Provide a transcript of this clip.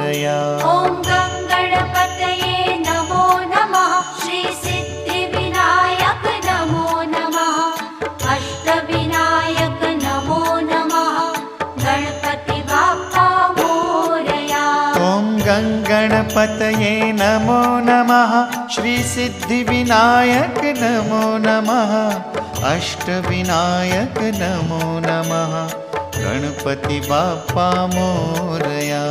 मोरया। ॐ गणपतये नमो नमः। श्री सिद्धिविनायक नमो नमः। अष्टविनायक नमो नमः। गणपति बाप्पा मोरया। ॐ गणपतये नमो नमः। श्री सिद्धिविनायक नमो नमः। अष्टविनायक नमो नमः। गणपति बाप्पा मोरया।